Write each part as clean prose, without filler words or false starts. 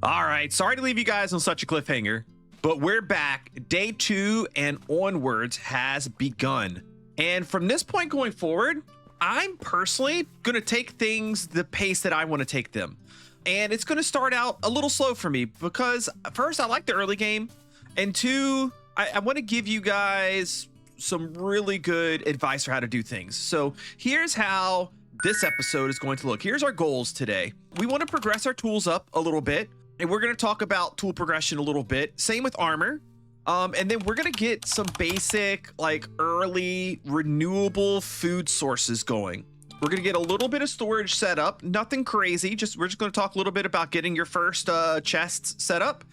All right, sorry to leave you guys on such a cliffhanger, but we're back. Day 2 and onwards has begun. And from this point going forward, I'm personally going to take things the pace that I want to take them. And it's going to start out a little slow for me because first, I like the early game. And two, I want to give you guys some really good advice for how to do things. So here's how this episode is going to look. Here's our goals today. We want to progress our tools up a little bit. And we're going to talk about tool progression a little bit. Same with armor. And then we're going to get some basic, like early renewable food sources going. We're going to get a little bit of storage set up. Nothing crazy. We're just going to talk a little bit about getting your first chests set up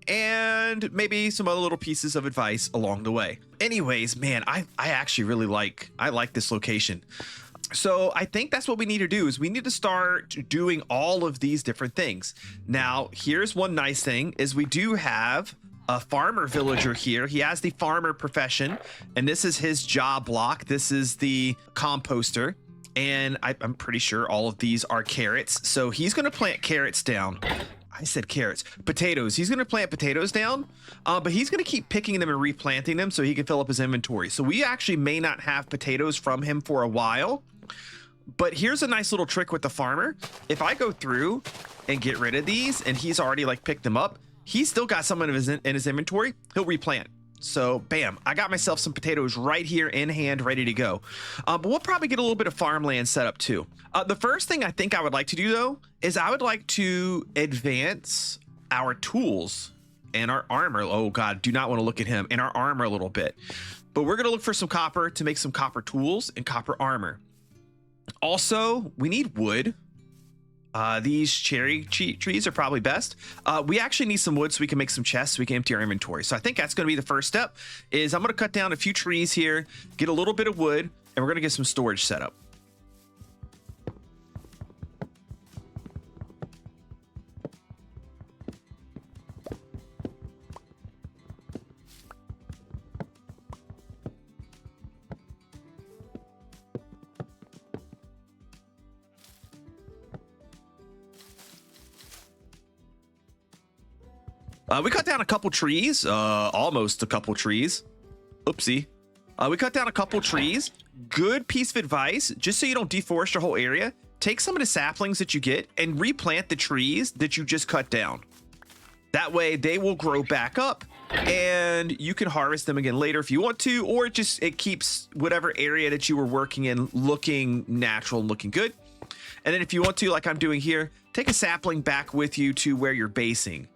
and maybe some other little pieces of advice along the way. Anyways, man, I actually really like this location. So I think that's what we need to do is we need to start doing all of these different things. Now, here's one nice thing is we do have a farmer villager here. He has the farmer profession, and this is his job block. This is the composter, and I'm pretty sure all of these are carrots. So he's going to plant carrots down. I said carrots, potatoes. He's going to plant potatoes down, but he's going to keep picking them and replanting them so he can fill up his inventory. So we actually may not have potatoes from him for a while. But here's a nice little trick with the farmer. If I go through and get rid of these and he's already like picked them up, he's still got some in his inventory. He'll replant. So bam, I got myself some potatoes right here in hand, ready to go. But we'll probably get a little bit of farmland set up too. The first thing I think I would like to do though, is I would like to advance our tools and our armor. Oh God, do not want to look at him, and our armor a little bit. But we're gonna look for some copper to make some copper tools and copper armor. Also, we need wood. These cherry trees are probably best. We actually need some wood so we can make some chests so we can empty our inventory. So I think that's going to be the first step is I'm going to cut down a few trees here, get a little bit of wood, and we're going to get some storage set up. We cut down a couple trees, almost a couple trees. Oopsie. We cut down a couple trees. Good piece of advice, just so you don't deforest your whole area, take some of the saplings that you get and replant the trees that you just cut down. That way they will grow back up and you can harvest them again later if you want to, or it keeps whatever area that you were working in looking natural and looking good. And then if you want to, like I'm doing here, take a sapling back with you to where you're basing.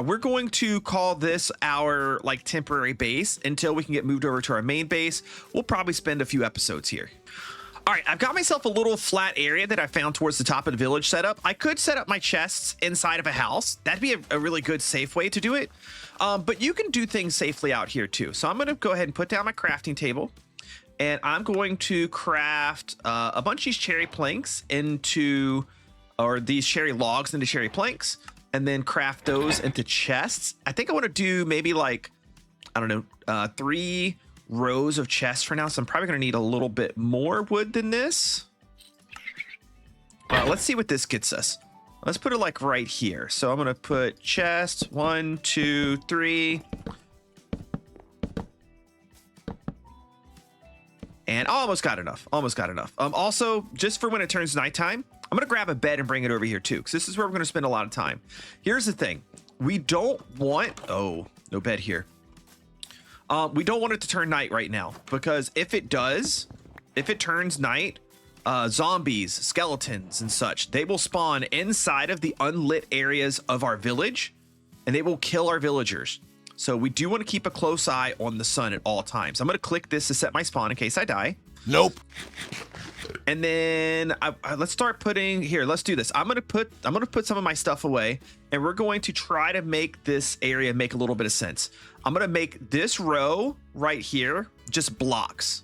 We're going to call this our like temporary base until we can get moved over to our main base. We'll probably spend a few episodes here. All right, I've got myself a little flat area that I found towards the top of the village setup. I could set up my chests inside of a house. That'd be a really good safe way to do it. But you can do things safely out here too. So I'm going to go ahead and put down my crafting table, and I'm going to craft a bunch of these cherry planks or these cherry logs into cherry planks, and then craft those into chests. I think I want to do maybe like, I don't know, 3 rows of chests for now. So I'm probably going to need a little bit more wood than this. Let's see what this gets us. Let's put it like right here. So I'm going to put chest 1, 2, 3. And almost got enough. Also, just for when it turns nighttime, I'm going to grab a bed and bring it over here too, because this is where we're going to spend a lot of time. Here's the thing. We don't want... Oh, no bed here. We don't want it to turn night right now, because if it turns night, zombies, skeletons, and such, they will spawn inside of the unlit areas of our village, and they will kill our villagers. So we do want to keep a close eye on the sun at all times. I'm going to click this to set my spawn in case I die. Nope. And then let's start putting here. Let's do this. I'm gonna put some of my stuff away, and we're going to try to make this area make a little bit of sense. I'm gonna make this row right here just blocks.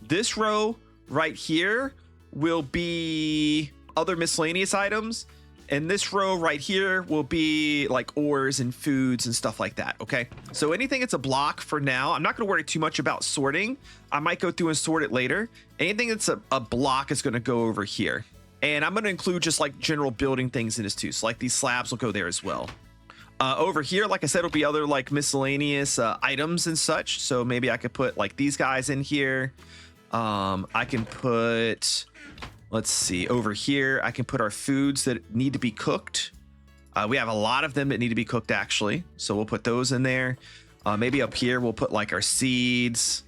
This row right here will be other miscellaneous items, and this row right here will be like ores and foods and stuff like that. Okay, so anything that's a block for now, I'm not going to worry too much about sorting. I might go through and sort it later. Anything that's a block is going to go over here, and I'm going to include just like general building things in this too. So like these slabs will go there as well. Over here, like I said, will be other like miscellaneous items and such. So maybe I could put like these guys in here. I can put, let's see, over here, I can put our foods that need to be cooked. We have a lot of them that need to be cooked actually. So we'll put those in there. Maybe up here, we'll put like our seeds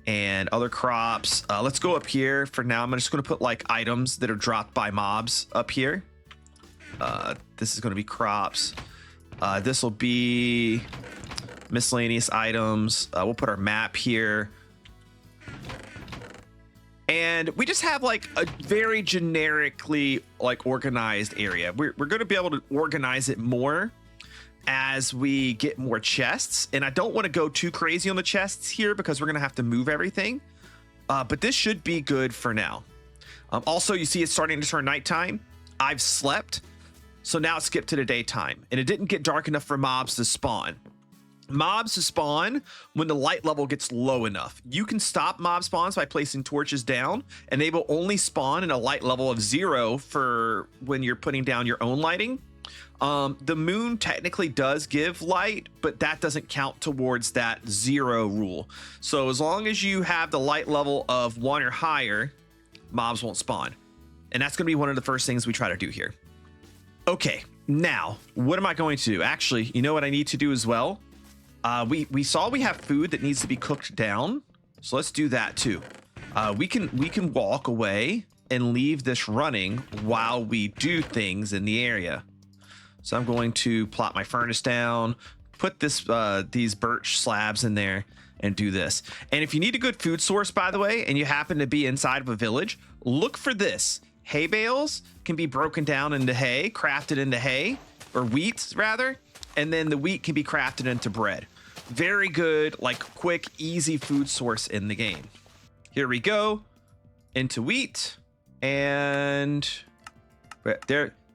and other crops. Let's go up here for now. I'm just going to put like items that are dropped by mobs up here. This is going to be crops. This will be miscellaneous items. We'll put our map here. And we just have like a very generically like organized area. We're going to be able to organize it more as we get more chests. And I don't want to go too crazy on the chests here because we're going to have to move everything. But this should be good for now. Also, you see it's starting to turn nighttime. I've slept. So now it's skipped to the daytime, and it didn't get dark enough for mobs to spawn. Mobs spawn when the light level gets low enough. You can stop mob spawns by placing torches down, and they will only spawn in a light level of 0 for when you're putting down your own lighting. The moon technically does give light, but that doesn't count towards that 0 rule. So as long as you have the light level of 1 or higher, mobs won't spawn. And that's going to be one of the first things we try to do here. Okay, now, what am I going to do? Actually, you know what I need to do as well? We saw we have food that needs to be cooked down, so let's do that too. We can walk away and leave this running while we do things in the area. So I'm going to plop my furnace down, put this these birch slabs in there, and do this. And if you need a good food source, by the way, and you happen to be inside of a village, look for this. Hay bales can be broken down into hay, crafted into hay, or wheat rather, and then the wheat can be crafted into bread. Very good, like quick, easy food source in the game. Here we go, into wheat, and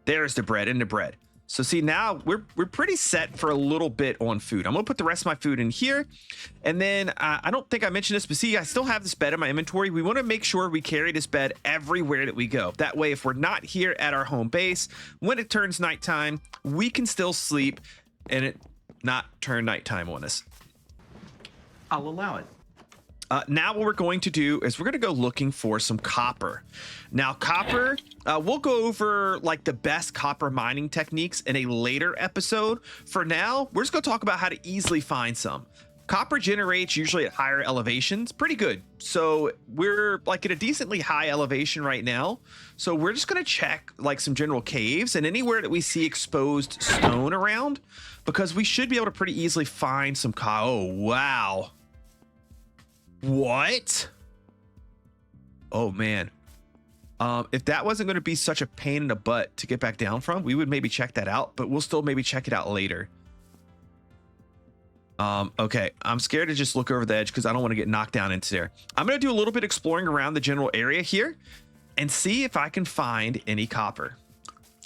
there's the bread, into bread. So see, now we're pretty set for a little bit on food. I'm gonna put the rest of my food in here. And then I don't think I mentioned this, but see, I still have this bed in my inventory. We wanna make sure we carry this bed everywhere that we go. That way, if we're not here at our home base, when it turns nighttime, we can still sleep and it not turn nighttime on us. I'll allow it. Now what we're going to do is we're going to go looking for some copper. Now copper, we'll go over like the best copper mining techniques in a later episode. For now, we're just going to talk about how to easily find some. Copper generates usually at higher elevations, pretty good. So we're like at a decently high elevation right now. So we're just going to check like some general caves and anywhere that we see exposed stone around, because we should be able to pretty easily find some oh, wow. What? Oh man. If that wasn't going to be such a pain in the butt to get back down from, we would maybe check that out, but we'll still maybe check it out later. Okay, I'm scared to just look over the edge because I don't want to get knocked down into there. I'm going to do a little bit exploring around the general area here and see if I can find any copper.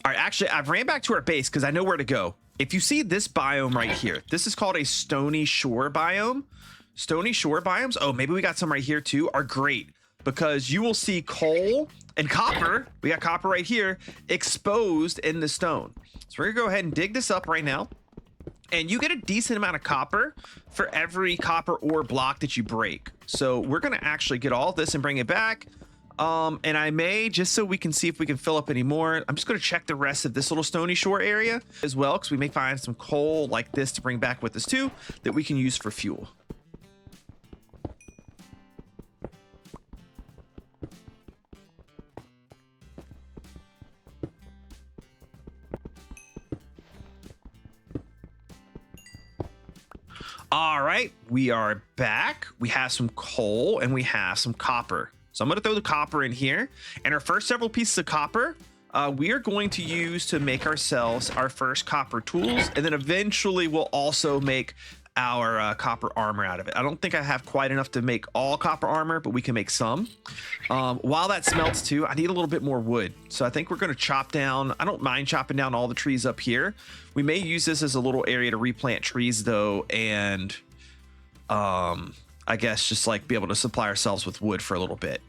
All right, actually, I've ran back to our base because I know where to go. If you see this biome right here, this is called a stony shore biome. Stony shore biomes, oh, maybe we got some right here too, are great because you will see coal and copper. We got copper right here exposed in the stone. So we're gonna go ahead and dig this up right now. And you get a decent amount of copper for every copper ore block that you break. So we're gonna actually get all this and bring it back. And I may, just so we can see if we can fill up any more, I'm just gonna check the rest of this little stony shore area as well, because we may find some coal like this to bring back with us too, that we can use for fuel. All right, we are back. We have some coal and we have some copper. So I'm going to throw the copper in here. And our first several pieces of copper, we are going to use to make ourselves our first copper tools. And then eventually we'll also make our copper armor out of it. I don't think I have quite enough to make all copper armor, but we can make some. While that smelts too, I need a little bit more wood. So I think we're going to chop down. I don't mind chopping down all the trees up here. We may use this as a little area to replant trees though. And I guess just like be able to supply ourselves with wood for a little bit.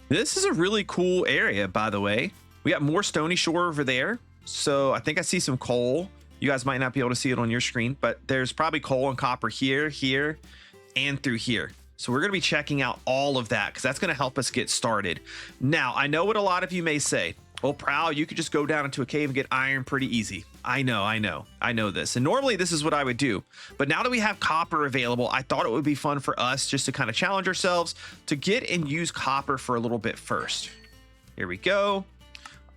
This is a really cool area, by the way. We got more stony shore over there. So I think I see some coal You guys might not be able to see it on your screen, but there's probably coal and copper here, here, and through here. So we're going to be checking out all of that because that's going to help us get started. Now, I know what a lot of you may say. Well, Prowl, you could just go down into a cave and get iron pretty easy. I know this. And normally this is what I would do. But now that we have copper available, I thought it would be fun for us just to kind of challenge ourselves to get and use copper for a little bit first. Here we go.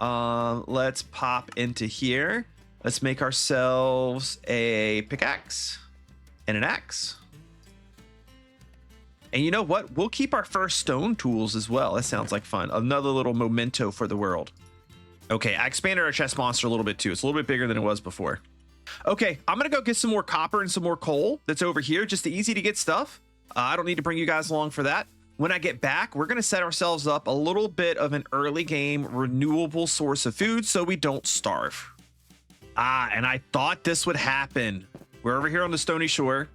Let's pop into here. Let's make ourselves a pickaxe and an axe. And you know what? We'll keep our first stone tools as well. That sounds like fun. Another little memento for the world. Okay, I expanded our chest monster a little bit too. It's a little bit bigger than it was before. Okay, I'm gonna go get some more copper and some more coal that's over here. Just the easy to get stuff. I don't need to bring you guys along for that. When I get back, we're gonna set ourselves up a little bit of an early game renewable source of food so we don't starve. And I thought this would happen. We're over here on the stony shore,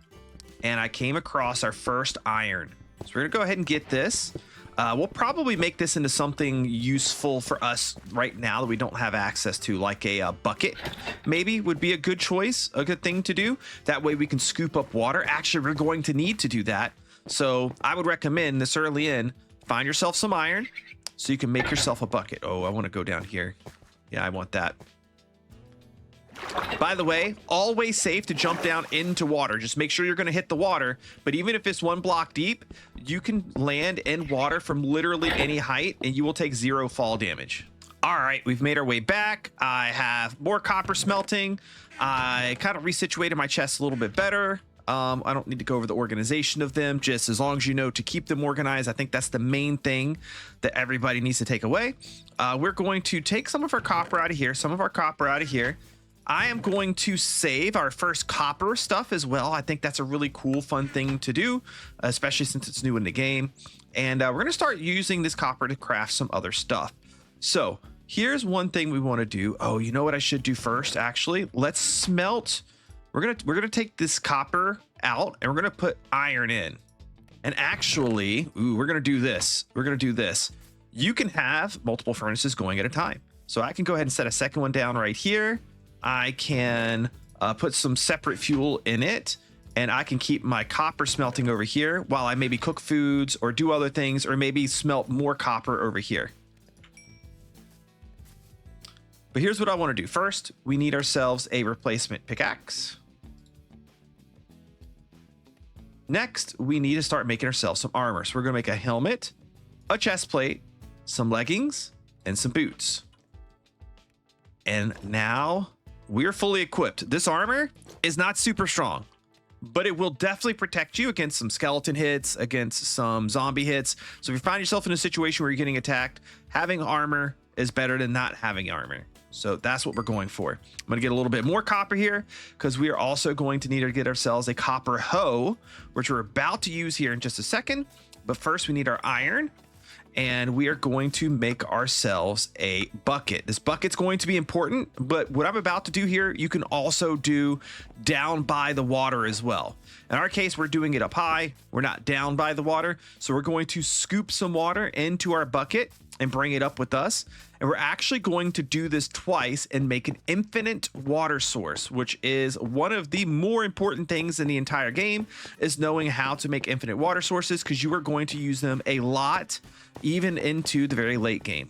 and I came across our first iron. So we're gonna go ahead and get this. We'll probably make this into something useful for us right now that we don't have access to, like a bucket maybe would be a good choice, a good thing to do. That way we can scoop up water. Actually, we're going to need to do that. So I would recommend this early in, find yourself some iron so you can make yourself a bucket. Oh, I want to go down here. Yeah, I want that. By the way, always safe to jump down into water. Just make sure you're going to hit the water. But even if it's 1 block deep, you can land in water from literally any height and you will take 0 fall damage. All right, we've made our way back. I have more copper smelting. I kind of resituated my chest a little bit better. I don't need to go over the organization of them, just as long as you know to keep them organized. I think that's the main thing that everybody needs to take away. We're going to take some of our copper out of here, some of our copper out of here. I am going to save our first copper stuff as well. I think that's a really cool, fun thing to do, especially since it's new in the game. And we're going to start using this copper to craft some other stuff. So here's one thing we want to do. Oh, you know what I should do first, actually? Let's smelt. We're gonna take this copper out and we're gonna put iron in. And actually, we're gonna do this. We're gonna do this. You can have multiple furnaces going at a time. So I can go ahead and set a second one down right here. I can put some separate fuel in it, and I can keep my copper smelting over here while I maybe cook foods or do other things, or maybe smelt more copper over here. But here's what I want to do. First, we need ourselves a replacement pickaxe. Next, we need to start making ourselves some armor. So we're going to make a helmet, a chest plate, some leggings, and some boots. And now we're fully equipped. This armor is not super strong, but it will definitely protect you against some skeleton hits, against some zombie hits. So if you find yourself in a situation where you're getting attacked, having armor is better than not having armor. So that's what we're going for. I'm going to get a little bit more copper here because we are also going to need to get ourselves a copper hoe, which we're about to use here in just a second. But first we need our iron. And we are going to make ourselves a bucket. This bucket's going to be important, but what I'm about to do here, you can also do down by the water as well. In our case, we're doing it up high. We're not down by the water. So we're going to scoop some water into our bucket and bring it up with us. And we're actually going to do this twice and make an infinite water source, which is one of the more important things in the entire game, is knowing how to make infinite water sources, because you are going to use them a lot, even into the very late game.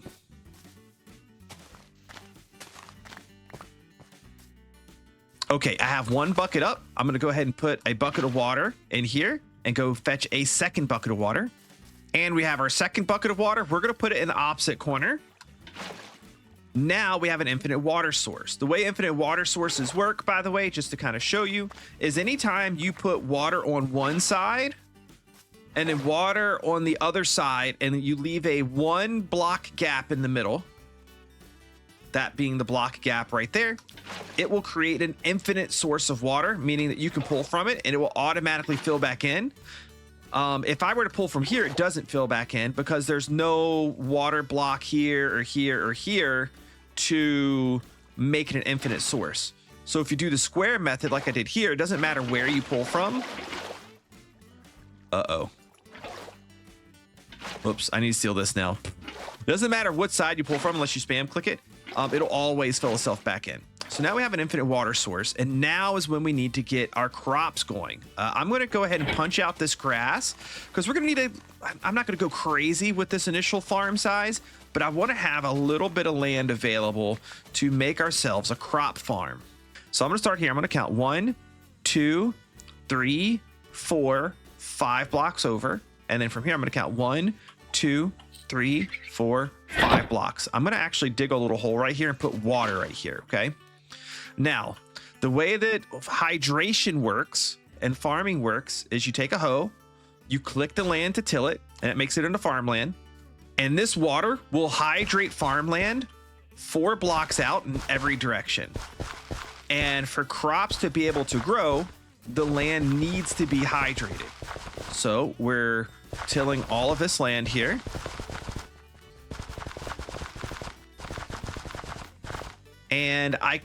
Okay, I have one bucket up. I'm going to go ahead and put a bucket of water in here and go fetch a second bucket of water. And we have our second bucket of water. We're going to put it in the opposite corner. Now we have an infinite water source. The way infinite water sources work, by the way, just to kind of show you, is anytime you put water on one side and then water on the other side, and you leave a 1 block gap in the middle, that being the block gap right there, it will create an infinite source of water, meaning that you can pull from it and it will automatically fill back in. If I were to pull from here, it doesn't fill back in because there's no water block here or here or here to make it an infinite source. So if you do the square method like I did here, it doesn't matter where you pull from. Uh-oh. Whoops, I need to steal this now. It doesn't matter what side you pull from unless you spam click it. It'll always fill itself back in. So now we have an infinite water source, and now is when we need to get our crops going. I'm going to go ahead and punch out this grass because we're going to need I'm not going to go crazy with this initial farm size, but I want to have a little bit of land available to make ourselves a crop farm. So I'm going to start here. I'm going to count 1, 2, 3, 4, 5 blocks over. And then from here, I'm going to count 1, 2, 3, 4, 5 blocks. I'm going to actually dig a little hole right here and put water right here. Okay. Now, the way that hydration works and farming works is you take a hoe, you click the land to till it, and it makes it into farmland. And this water will hydrate farmland 4 blocks out in every direction. And for crops to be able to grow, the land needs to be hydrated. So we're tilling all of this land here. And I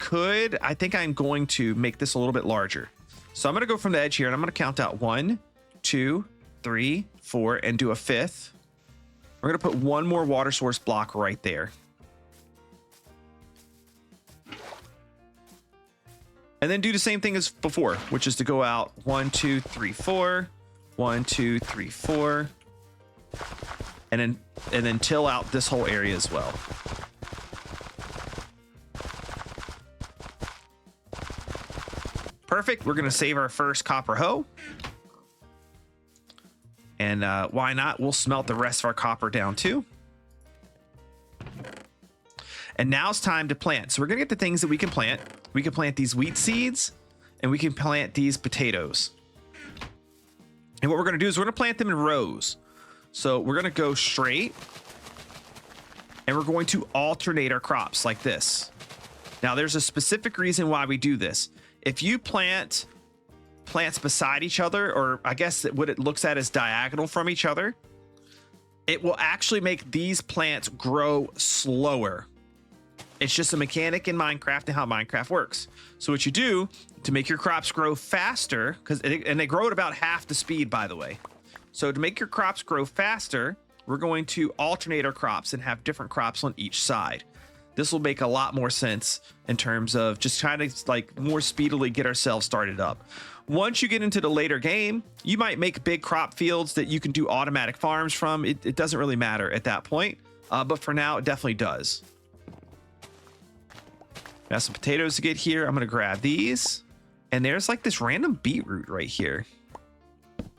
think I'm going to make this a little bit larger. So I'm going to go from the edge here and I'm going to count out 1, 2, 3, 4, and do a 5th. We're going to put one more water source block right there. And then do the same thing as before, which is to go out 1, 2, 3, 4, 1, 2, 3, 4, and then till out this whole area as well. Perfect. We're going to save our first copper hoe. And why not? We'll smelt the rest of our copper down too. And now it's time to plant. So we're going to get the things that we can plant. We can plant these wheat seeds and we can plant these potatoes. And what we're going to do is we're going to plant them in rows. So we're going to go straight and we're going to alternate our crops like this. Now there's a specific reason why we do this. If you plant plants beside each other, or I guess what it looks at as diagonal from each other, it will actually make these plants grow slower. It's just a mechanic in Minecraft and how Minecraft works. So what you do to make your crops grow faster, and they grow at about half the speed, by the way. So to make your crops grow faster, we're going to alternate our crops and have different crops on each side. This will make a lot more sense in terms of just trying to like more speedily get ourselves started up. Once you get into the later game, you might make big crop fields that you can do automatic farms from. It doesn't really matter at that point. But for now, it definitely does. Got some potatoes to get here. I'm going to grab these. And there's like this random beetroot right here.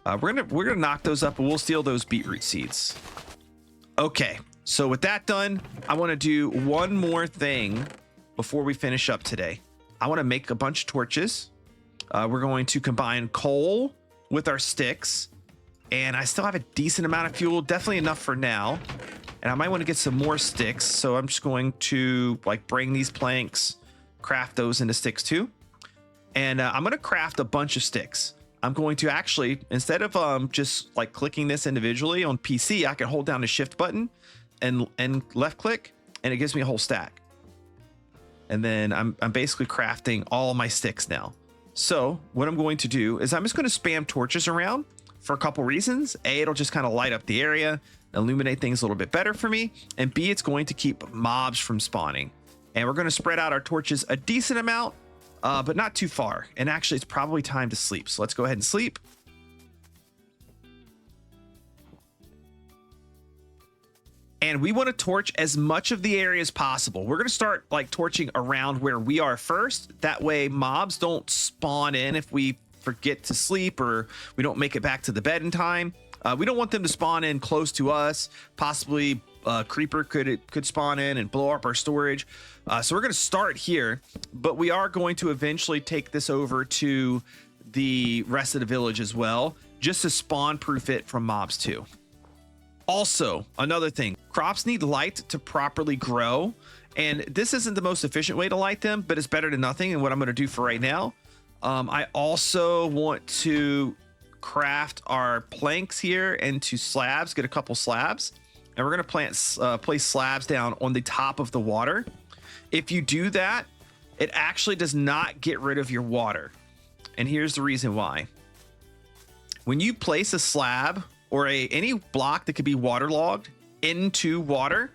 We're gonna knock those up, and we'll steal those beetroot seeds. Okay. So with that done, I want to do one more thing before we finish up today. I want to make a bunch of torches. We're going to combine coal with our sticks. And I still have a decent amount of fuel, definitely enough for now. And I might want to get some more sticks. So I'm just going to like bring these planks, craft those into sticks too. And I'm going to craft a bunch of sticks. I'm going to actually, instead of just like clicking this individually on PC, I can hold down the shift button and left click, and it gives me a whole stack. And then I'm basically crafting all my sticks now. So what I'm going to do is I'm just going to spam torches around for a couple reasons. A, it'll just kind of light up the area, illuminate things a little bit better for me. And B, it's going to keep mobs from spawning. And we're going to spread out our torches a decent amount, but not too far. And actually, it's probably time to sleep. So let's go ahead and sleep. And we want to torch as much of the area as possible. We're going to start like torching around where we are first. That way mobs don't spawn in if we forget to sleep or we don't make it back to the bed in time. We don't want them to spawn in close to us. Possibly a creeper could spawn in and blow up our storage. So we're going to start here, but we are going to eventually take this over to the rest of the village as well, just to spawn proof it from mobs too. Also, another thing, crops need light to properly grow, and this isn't the most efficient way to light them, but it's better than nothing. And what I'm going to do for right now, I also want to craft our planks here into slabs, get a couple slabs, and we're going to place slabs down on the top of the water. If you do that, it actually does not get rid of your water. And here's the reason why. When you place a slab or any block that could be waterlogged into water,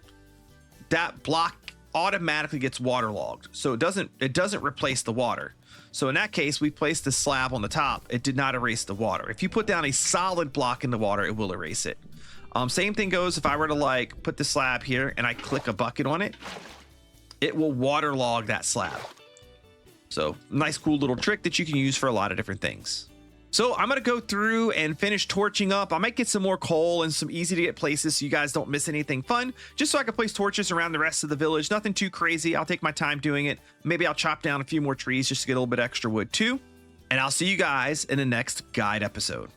that block automatically gets waterlogged. So it doesn't replace the water. So in that case, we placed the slab on the top. It did not erase the water. If you put down a solid block in the water, it will erase it. Same thing goes if I were to like put the slab here and I click a bucket on it, it will waterlog that slab. So nice, cool little trick that you can use for a lot of different things. So I'm going to go through and finish torching up. I might get some more coal and some easy to get places so you guys don't miss anything fun, just so I can place torches around the rest of the village. Nothing too crazy. I'll take my time doing it. Maybe I'll chop down a few more trees just to get a little bit extra wood too. And I'll see you guys in the next guide episode.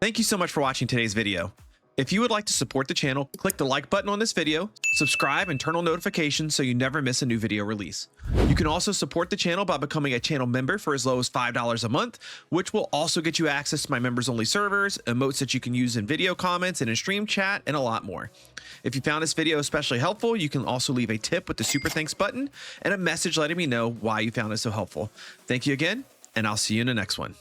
Thank you so much for watching today's video. If you would like to support the channel, click the like button on this video, subscribe and turn on notifications so you never miss a new video release. You can also support the channel by becoming a channel member for as low as $5 a month, which will also get you access to my members only servers, emotes that you can use in video comments and in stream chat, and a lot more. If you found this video especially helpful, you can also leave a tip with the super thanks button and a message letting me know why you found it so helpful. Thank you again, and I'll see you in the next one.